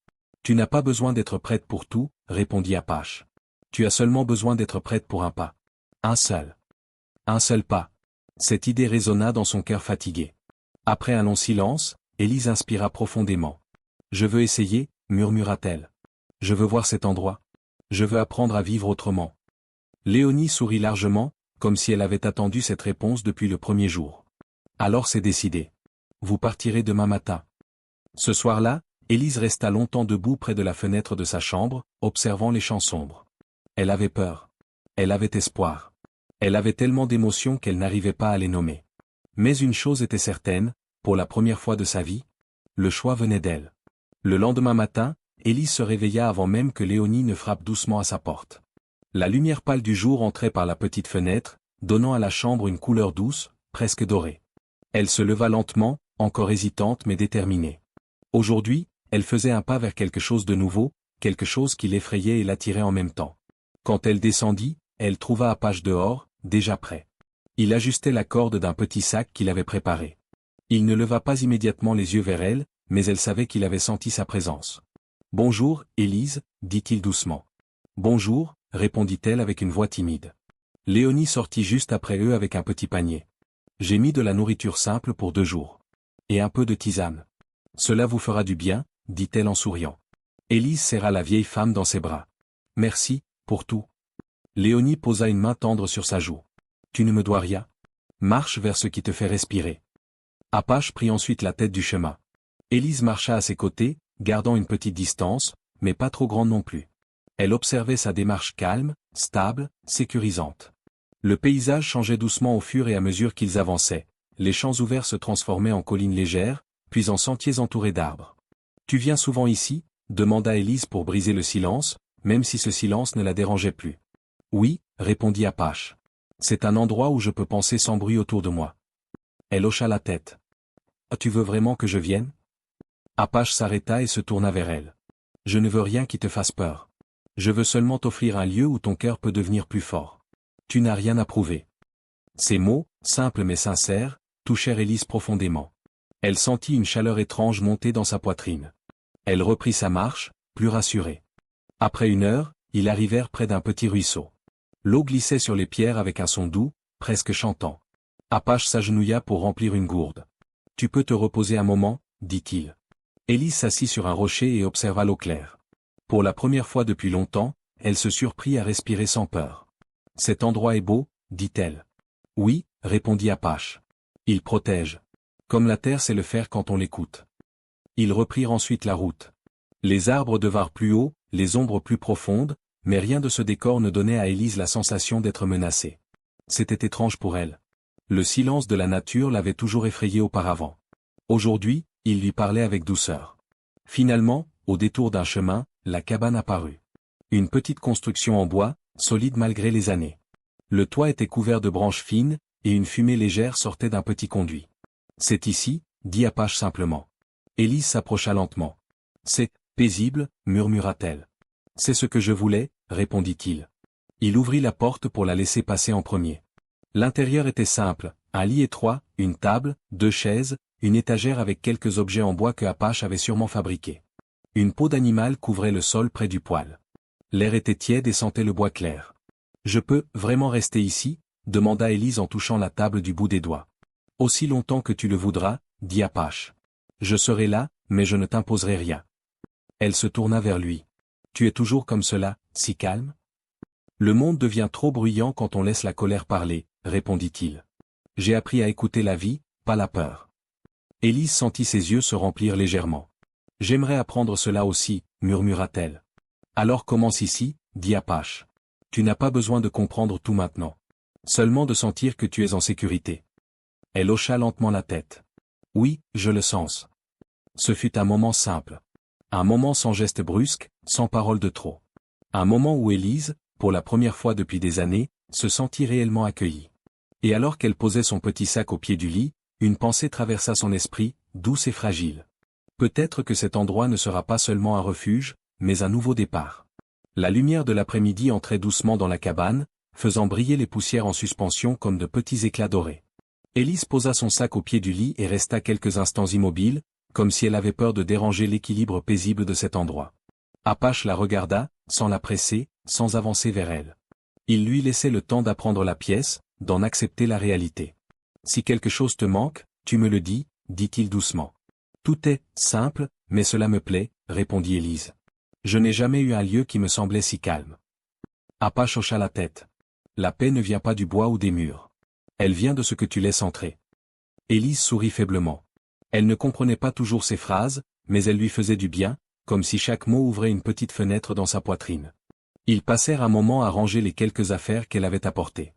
Tu n'as pas besoin d'être prête pour tout, répondit Apache. Tu as seulement besoin d'être prête pour un pas. Un seul. Un seul pas. Cette idée résonna dans son cœur fatigué. Après un long silence, Élise inspira profondément. Je veux essayer, murmura-t-elle. Je veux voir cet endroit. Je veux apprendre à vivre autrement. Léonie sourit largement, comme si elle avait attendu cette réponse depuis le premier jour. Alors c'est décidé. Vous partirez demain matin. Ce soir-là, Élise resta longtemps debout près de la fenêtre de sa chambre, observant les champs sombres. Elle avait peur. Elle avait espoir. Elle avait tellement d'émotions qu'elle n'arrivait pas à les nommer. Mais une chose était certaine, pour la première fois de sa vie, le choix venait d'elle. Le lendemain matin, Élise se réveilla avant même que Léonie ne frappe doucement à sa porte. La lumière pâle du jour entrait par la petite fenêtre, donnant à la chambre une couleur douce, presque dorée. Elle se leva lentement, encore hésitante mais déterminée. Aujourd'hui, elle faisait un pas vers quelque chose de nouveau, quelque chose qui l'effrayait et l'attirait en même temps. Quand elle descendit, elle trouva Apache dehors, déjà prêt. Il ajustait la corde d'un petit sac qu'il avait préparé. Il ne leva pas immédiatement les yeux vers elle, mais elle savait qu'il avait senti sa présence. « Bonjour, Élise, dit-il doucement. « Bonjour, répondit-elle avec une voix timide. Léonie sortit juste après eux avec un petit panier. J'ai mis de la nourriture simple pour 2 jours. Et un peu de tisane. Cela vous fera du bien, dit-elle en souriant. Élise serra la vieille femme dans ses bras. Merci, pour tout. Léonie posa une main tendre sur sa joue. Tu ne me dois rien. Marche vers ce qui te fait respirer. Apache prit ensuite la tête du chemin. Élise marcha à ses côtés, gardant une petite distance, mais pas trop grande non plus. Elle observait sa démarche calme, stable, sécurisante. Le paysage changeait doucement au fur et à mesure qu'ils avançaient. Les champs ouverts se transformaient en collines légères, puis en sentiers entourés d'arbres. « Tu viens souvent ici ?» demanda Élise pour briser le silence, même si ce silence ne la dérangeait plus. « Oui, » répondit Apache. « C'est un endroit où je peux penser sans bruit autour de moi. » Elle hocha la tête. « Tu veux vraiment que je vienne ?» Apache s'arrêta et se tourna vers elle. « Je ne veux rien qui te fasse peur. Je veux seulement t'offrir un lieu où ton cœur peut devenir plus fort. Tu n'as rien à prouver. » Ces mots, simples mais sincères, touchèrent Élise profondément. Elle sentit une chaleur étrange monter dans sa poitrine. Elle reprit sa marche, plus rassurée. Après 1 heure, ils arrivèrent près d'un petit ruisseau. L'eau glissait sur les pierres avec un son doux, presque chantant. Apache s'agenouilla pour remplir une gourde. « Tu peux te reposer un moment, dit-il. » Élise s'assit sur un rocher et observa l'eau claire. Pour la première fois depuis longtemps, elle se surprit à respirer sans peur. « Cet endroit est beau, dit-elle. »« Oui, » répondit Apache. « Il protège. Comme la terre sait le faire quand on l'écoute. » Ils reprirent ensuite la route. Les arbres devinrent plus hauts, les ombres plus profondes, mais rien de ce décor ne donnait à Élise la sensation d'être menacée. C'était étrange pour elle. Le silence de la nature l'avait toujours effrayée auparavant. Aujourd'hui, il lui parlait avec douceur. Finalement, au détour d'un chemin, la cabane apparut. Une petite construction en bois, solide malgré les années. Le toit était couvert de branches fines, et une fumée légère sortait d'un petit conduit. « C'est ici, » dit Apache simplement. Élise s'approcha lentement. « C'est paisible, » murmura-t-elle. « C'est ce que je voulais, » répondit-il. Il ouvrit la porte pour la laisser passer en premier. L'intérieur était simple, un lit étroit, une table, 2 chaises, une étagère avec quelques objets en bois que Apache avait sûrement fabriqués. Une peau d'animal couvrait le sol près du poêle. L'air était tiède et sentait le bois clair. « Je peux vraiment rester ici ?» demanda Élise en touchant la table du bout des doigts. « Aussi longtemps que tu le voudras, » dit Apache. « Je serai là, mais je ne t'imposerai rien. » Elle se tourna vers lui. « Tu es toujours comme cela, si calme ?»« Le monde devient trop bruyant quand on laisse la colère parler, » répondit-il. « J'ai appris à écouter la vie, pas la peur. » Élise sentit ses yeux se remplir légèrement. « J'aimerais apprendre cela aussi, » murmura-t-elle. « Alors commence ici, » dit Apache. « Tu n'as pas besoin de comprendre tout maintenant. Seulement de sentir que tu es en sécurité. » Elle hocha lentement la tête. « Oui, je le sens. » Ce fut un moment simple. Un moment sans geste brusque, sans parole de trop. Un moment où Élise, pour la première fois depuis des années, se sentit réellement accueillie. Et alors qu'elle posait son petit sac au pied du lit, une pensée traversa son esprit, douce et fragile. Peut-être que cet endroit ne sera pas seulement un refuge, mais un nouveau départ. La lumière de l'après-midi entrait doucement dans la cabane, faisant briller les poussières en suspension comme de petits éclats dorés. Élise posa son sac au pied du lit et resta quelques instants immobile, comme si elle avait peur de déranger l'équilibre paisible de cet endroit. Apache la regarda, sans la presser, sans avancer vers elle. Il lui laissait le temps d'apprendre la pièce, d'en accepter la réalité. « Si quelque chose te manque, tu me le dis, » dit-il doucement. « Tout est simple, mais cela me plaît, » répondit Élise. « Je n'ai jamais eu un lieu qui me semblait si calme. » Apache hocha la tête. « La paix ne vient pas du bois ou des murs. Elle vient de ce que tu laisses entrer. » Élise sourit faiblement. Elle ne comprenait pas toujours ses phrases, mais elles lui faisaient du bien, comme si chaque mot ouvrait une petite fenêtre dans sa poitrine. Ils passèrent un moment à ranger les quelques affaires qu'elle avait apportées.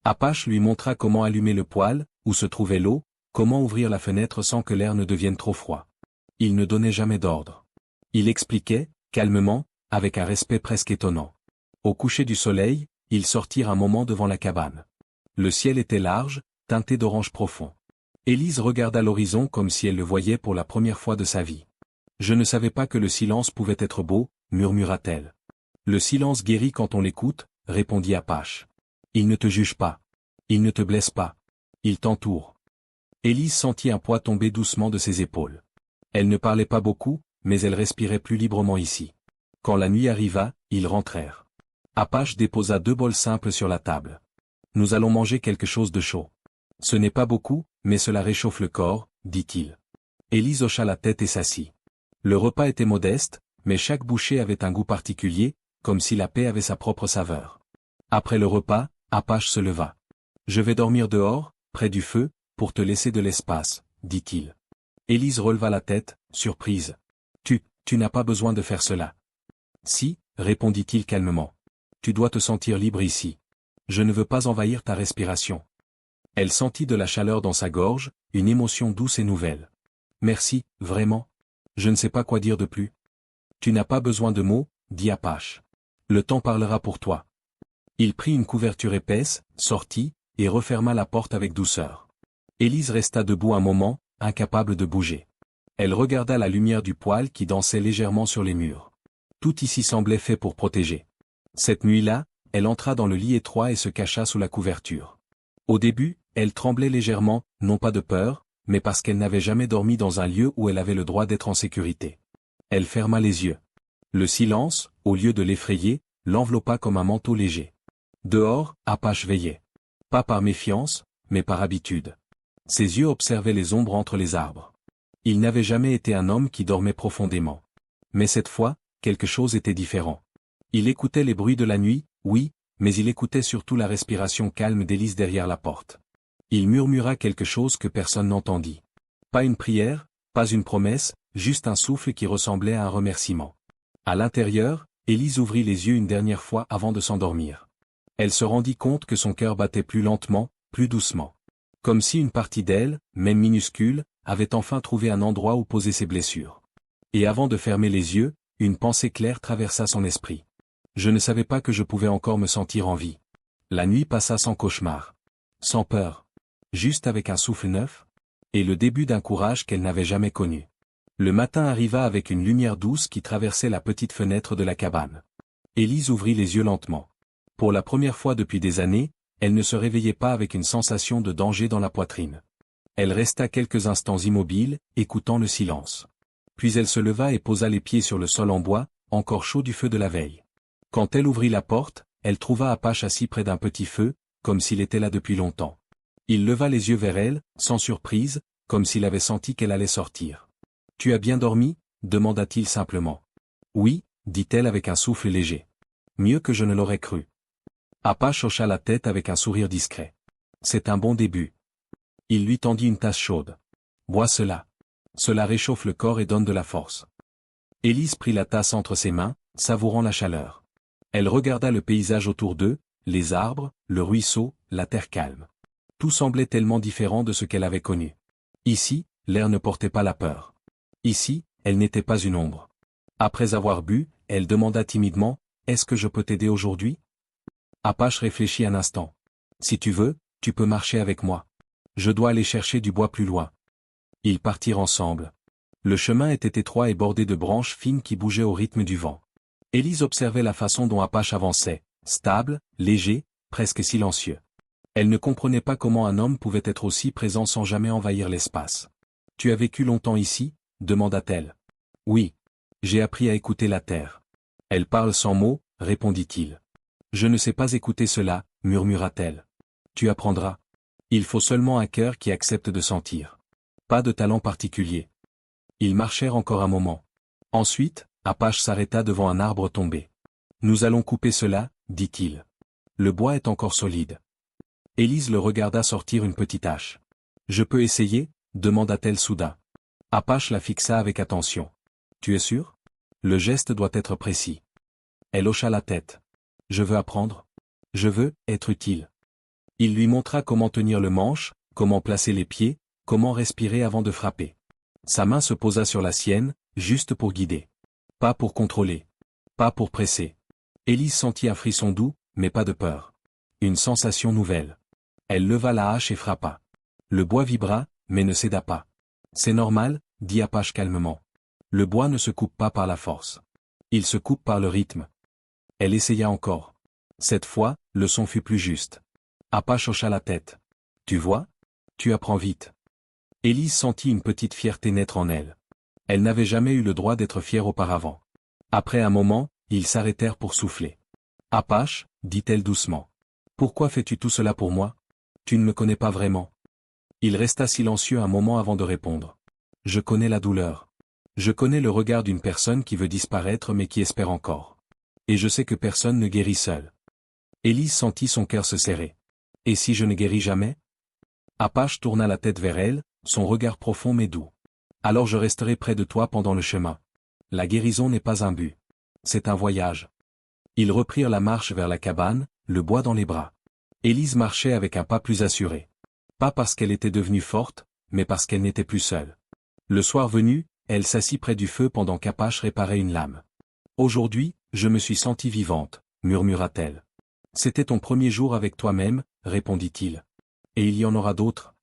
Apache lui montra comment allumer le poêle, où se trouvait l'eau, comment ouvrir la fenêtre sans que l'air ne devienne trop froid. Il ne donnait jamais d'ordre. Il expliquait, calmement, avec un respect presque étonnant. Au coucher du soleil, ils sortirent un moment devant la cabane. Le ciel était large, teinté d'orange profond. Élise regarda l'horizon comme si elle le voyait pour la première fois de sa vie. « Je ne savais pas que le silence pouvait être beau, » murmura-t-elle. « Le silence guérit quand on l'écoute, » répondit Apache. « Il ne te juge pas. Il ne te blesse pas. Il t'entoure. » Élise sentit un poids tomber doucement de ses épaules. Elle ne parlait pas beaucoup, mais elle respirait plus librement ici. Quand la nuit arriva, ils rentrèrent. Apache déposa 2 bols simples sur la table. « Nous allons manger quelque chose de chaud. Ce n'est pas beaucoup, mais cela réchauffe le corps, » dit-il. Élise hocha la tête et s'assit. Le repas était modeste, mais chaque bouchée avait un goût particulier, comme si la paix avait sa propre saveur. Après le repas, Apache se leva. « Je vais dormir dehors, près du feu, pour te laisser de l'espace, » dit-il. Élise releva la tête, surprise. « Tu n'as pas besoin de faire cela. »« Si, » répondit-il calmement. « Tu dois te sentir libre ici. Je ne veux pas envahir ta respiration. » Elle sentit de la chaleur dans sa gorge, une émotion douce et nouvelle. « Merci, vraiment. Je ne sais pas quoi dire de plus. »« Tu n'as pas besoin de mots, » dit Apache. « Le temps parlera pour toi. » Il prit une couverture épaisse, sortit, et referma la porte avec douceur. Élise resta debout un moment, incapable de bouger. Elle regarda la lumière du poêle qui dansait légèrement sur les murs. Tout ici semblait fait pour protéger. Cette nuit-là, elle entra dans le lit étroit et se cacha sous la couverture. Au début, elle tremblait légèrement, non pas de peur, mais parce qu'elle n'avait jamais dormi dans un lieu où elle avait le droit d'être en sécurité. Elle ferma les yeux. Le silence, au lieu de l'effrayer, l'enveloppa comme un manteau léger. Dehors, Apache veillait. Pas par méfiance, mais par habitude. Ses yeux observaient les ombres entre les arbres. Il n'avait jamais été un homme qui dormait profondément. Mais cette fois, quelque chose était différent. Il écoutait les bruits de la nuit, oui, mais il écoutait surtout la respiration calme d'Élise derrière la porte. Il murmura quelque chose que personne n'entendit. Pas une prière, pas une promesse, juste un souffle qui ressemblait à un remerciement. À l'intérieur, Élise ouvrit les yeux une dernière fois avant de s'endormir. Elle se rendit compte que son cœur battait plus lentement, plus doucement. Comme si une partie d'elle, même minuscule, avait enfin trouvé un endroit où poser ses blessures. Et avant de fermer les yeux, une pensée claire traversa son esprit. Je ne savais pas que je pouvais encore me sentir en vie. La nuit passa sans cauchemar. Sans peur. Juste avec un souffle neuf. Et le début d'un courage qu'elle n'avait jamais connu. Le matin arriva avec une lumière douce qui traversait la petite fenêtre de la cabane. Élise ouvrit les yeux lentement. Pour la première fois depuis des années, elle ne se réveillait pas avec une sensation de danger dans la poitrine. Elle resta quelques instants immobile, écoutant le silence. Puis elle se leva et posa les pieds sur le sol en bois, encore chaud du feu de la veille. Quand elle ouvrit la porte, elle trouva Apache assis près d'un petit feu, comme s'il était là depuis longtemps. Il leva les yeux vers elle, sans surprise, comme s'il avait senti qu'elle allait sortir. « Tu as bien dormi ?» demanda-t-il simplement. « Oui, » dit-elle avec un souffle léger. « Mieux que je ne l'aurais cru. » Apache hocha la tête avec un sourire discret. « C'est un bon début. » Il lui tendit une tasse chaude. « Bois cela. Cela réchauffe le corps et donne de la force. » Élise prit la tasse entre ses mains, savourant la chaleur. Elle regarda le paysage autour d'eux, les arbres, le ruisseau, la terre calme. Tout semblait tellement différent de ce qu'elle avait connu. Ici, l'air ne portait pas la peur. Ici, elle n'était pas une ombre. Après avoir bu, elle demanda timidement, « Est-ce que je peux t'aider aujourd'hui ?» Apache réfléchit un instant. « Si tu veux, tu peux marcher avec moi. Je dois aller chercher du bois plus loin. Ils partirent ensemble. Le chemin était étroit et bordé de branches fines qui bougeaient au rythme du vent. Élise observait la façon dont Apache avançait, stable, léger, presque silencieux. Elle ne comprenait pas comment un homme pouvait être aussi présent sans jamais envahir l'espace. « Tu as vécu longtemps ici ?» demanda-t-elle. « Oui. J'ai appris à écouter la terre. »« Elle parle sans mots » répondit-il. « Je ne sais pas écouter cela » murmura-t-elle. « Tu apprendras. Il faut seulement un cœur qui accepte de sentir. Pas de talent particulier. » Ils marchèrent encore un moment. Ensuite, Apache s'arrêta devant un arbre tombé. « Nous allons couper cela » dit-il. « Le bois est encore solide. » Élise le regarda sortir une petite hache. « Je peux essayer ?» demanda-t-elle soudain. Apache la fixa avec attention. « Tu es sûr ? Le geste doit être précis. » Elle hocha la tête. « Je veux apprendre. Je veux être utile. » Il lui montra comment tenir le manche, comment placer les pieds, comment respirer avant de frapper. Sa main se posa sur la sienne, juste pour guider. Pas pour contrôler. Pas pour presser. Élise sentit un frisson doux, mais pas de peur. Une sensation nouvelle. Elle leva la hache et frappa. Le bois vibra, mais ne céda pas. « C'est normal » dit Apache calmement. « Le bois ne se coupe pas par la force. Il se coupe par le rythme. » Elle essaya encore. Cette fois, le son fut plus juste. Apache hocha la tête. « Tu vois ? Tu apprends vite. » Élise sentit une petite fierté naître en elle. Elle n'avait jamais eu le droit d'être fière auparavant. Après un moment, ils s'arrêtèrent pour souffler. « Apache, dit-elle doucement. Pourquoi fais-tu tout cela pour moi ? Tu ne me connais pas vraiment. » Il resta silencieux un moment avant de répondre. « Je connais la douleur. Je connais le regard d'une personne qui veut disparaître mais qui espère encore. Et je sais que personne ne guérit seul. » Élise sentit son cœur se serrer. « Et si je ne guéris jamais ?» Apache tourna la tête vers elle, son regard profond mais doux. « Alors je resterai près de toi pendant le chemin. La guérison n'est pas un but. C'est un voyage. » Ils reprirent la marche vers la cabane, le bois dans les bras. Élise marchait avec un pas plus assuré. Pas parce qu'elle était devenue forte, mais parce qu'elle n'était plus seule. Le soir venu, elle s'assit près du feu pendant qu'Apache réparait une lame. « Aujourd'hui, je me suis sentie vivante, » murmura-t-elle. « C'était ton premier jour avec toi-même, » répondit-il. « Et il y en aura d'autres. »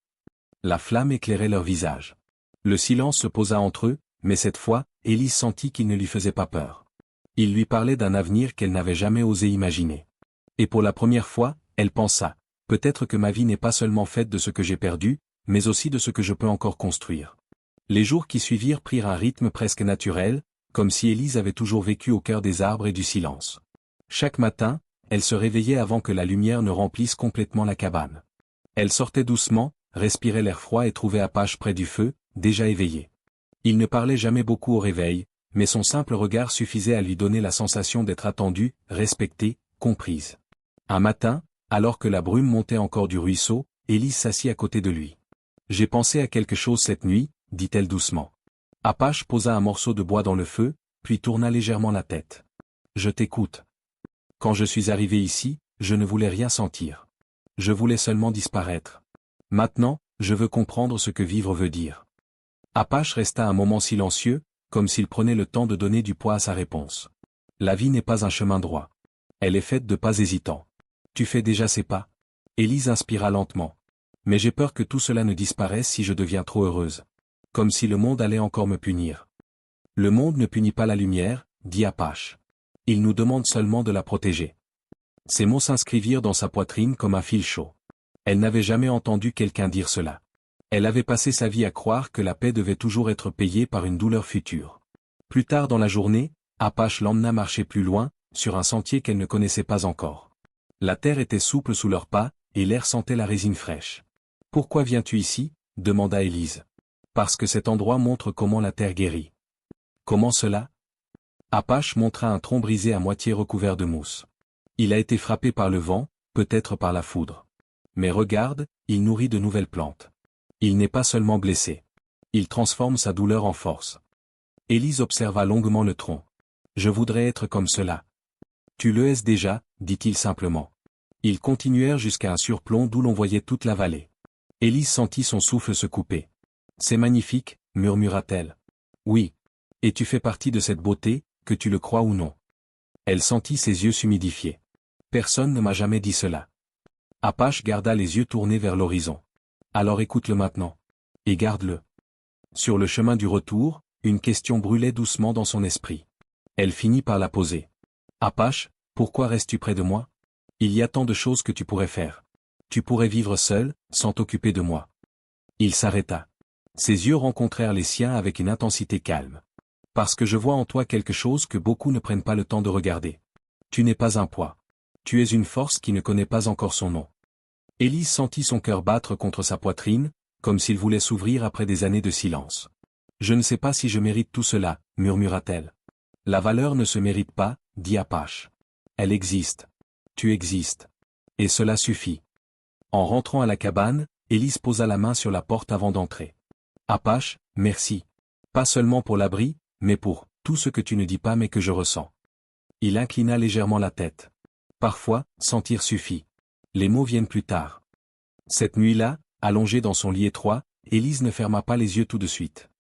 La flamme éclairait leur visage. Le silence se posa entre eux, mais cette fois, Élise sentit qu'il ne lui faisait pas peur. Il lui parlait d'un avenir qu'elle n'avait jamais osé imaginer. Et pour la première fois, elle pensa, peut-être que ma vie n'est pas seulement faite de ce que j'ai perdu, mais aussi de ce que je peux encore construire. Les jours qui suivirent prirent un rythme presque naturel, comme si Élise avait toujours vécu au cœur des arbres et du silence. Chaque matin, elle se réveillait avant que la lumière ne remplisse complètement la cabane. Elle sortait doucement, respirait l'air froid et trouvait Apache près du feu, déjà éveillé. Il ne parlait jamais beaucoup au réveil, mais son simple regard suffisait à lui donner la sensation d'être attendue, respectée, comprise. Un matin, alors que la brume montait encore du ruisseau, Élise s'assit à côté de lui. « J'ai pensé à quelque chose cette nuit » dit-elle doucement. Apache posa un morceau de bois dans le feu, puis tourna légèrement la tête. « Je t'écoute. Quand je suis arrivé ici, je ne voulais rien sentir. Je voulais seulement disparaître. Maintenant, je veux comprendre ce que vivre veut dire. » Apache resta un moment silencieux, comme s'il prenait le temps de donner du poids à sa réponse. « La vie n'est pas un chemin droit. Elle est faite de pas hésitants. Tu fais déjà ces pas. » Élise inspira lentement. « Mais j'ai peur que tout cela ne disparaisse si je deviens trop heureuse. Comme si le monde allait encore me punir. » « Le monde ne punit pas la lumière, » dit Apache. « Il nous demande seulement de la protéger. » Ces mots s'inscrivirent dans sa poitrine comme un fil chaud. Elle n'avait jamais entendu quelqu'un dire cela. Elle avait passé sa vie à croire que la paix devait toujours être payée par une douleur future. Plus tard dans la journée, Apache l'emmena marcher plus loin, sur un sentier qu'elle ne connaissait pas encore. La terre était souple sous leurs pas, et l'air sentait la résine fraîche. « Pourquoi viens-tu ici ?» demanda Élise. « Parce que cet endroit montre comment la terre guérit. »« Comment cela ?» Apache montra un tronc brisé à moitié recouvert de mousse. « Il a été frappé par le vent, peut-être par la foudre. Mais regarde, il nourrit de nouvelles plantes. Il n'est pas seulement blessé. Il transforme sa douleur en force. » Élise observa longuement le tronc. « Je voudrais être comme cela. »« Tu le es déjà, » dit-il simplement. Ils continuèrent jusqu'à un surplomb d'où l'on voyait toute la vallée. Élise sentit son souffle se couper. « C'est magnifique, » murmura-t-elle. « Oui. Et tu fais partie de cette beauté, que tu le crois ou non. » Elle sentit ses yeux s'humidifier. « Personne ne m'a jamais dit cela. » Apache garda les yeux tournés vers l'horizon. Alors écoute-le maintenant. Et garde-le. Sur le chemin du retour, une question brûlait doucement dans son esprit. Elle finit par la poser. Apache, pourquoi restes-tu près de moi? Il y a tant de choses que tu pourrais faire. Tu pourrais vivre seul, sans t'occuper de moi. Il s'arrêta. Ses yeux rencontrèrent les siens avec une intensité calme. Parce que je vois en toi quelque chose que beaucoup ne prennent pas le temps de regarder. Tu n'es pas un poids. Tu es une force qui ne connaît pas encore son nom. Élise sentit son cœur battre contre sa poitrine, comme s'il voulait s'ouvrir après des années de silence. Je ne sais pas si je mérite tout cela, murmura-t-elle. La valeur ne se mérite pas, dit Apache. Elle existe. Tu existes. Et cela suffit. En rentrant à la cabane, Élise posa la main sur la porte avant d'entrer. Apache, merci. Pas seulement pour l'abri, mais pour tout ce que tu ne dis pas mais que je ressens. Il inclina légèrement la tête. Parfois, sentir suffit. Les mots viennent plus tard. Cette nuit-là, allongée dans son lit étroit, Élise ne ferma pas les yeux tout de suite.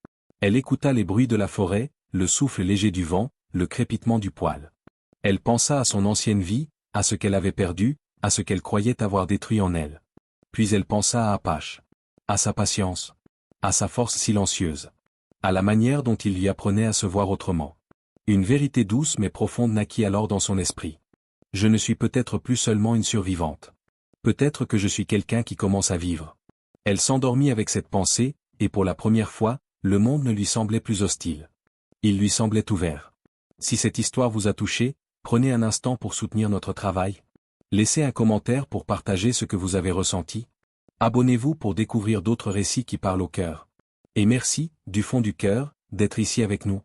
Elle écouta les bruits de la forêt, le souffle léger du vent, le crépitement du poêle. Elle pensa à son ancienne vie, à ce qu'elle avait perdu, à ce qu'elle croyait avoir détruit en elle. Puis elle pensa à Apache. À sa patience. À sa force silencieuse. À la manière dont il lui apprenait à se voir autrement. Une vérité douce mais profonde naquit alors dans son esprit. Je ne suis peut-être plus seulement une survivante. Peut-être que je suis quelqu'un qui commence à vivre. Elle s'endormit avec cette pensée, et pour la première fois, le monde ne lui semblait plus hostile. Il lui semblait ouvert. Si cette histoire vous a touché, prenez un instant pour soutenir notre travail. Laissez un commentaire pour partager ce que vous avez ressenti. Abonnez-vous pour découvrir d'autres récits qui parlent au cœur. Et merci, du fond du cœur, d'être ici avec nous.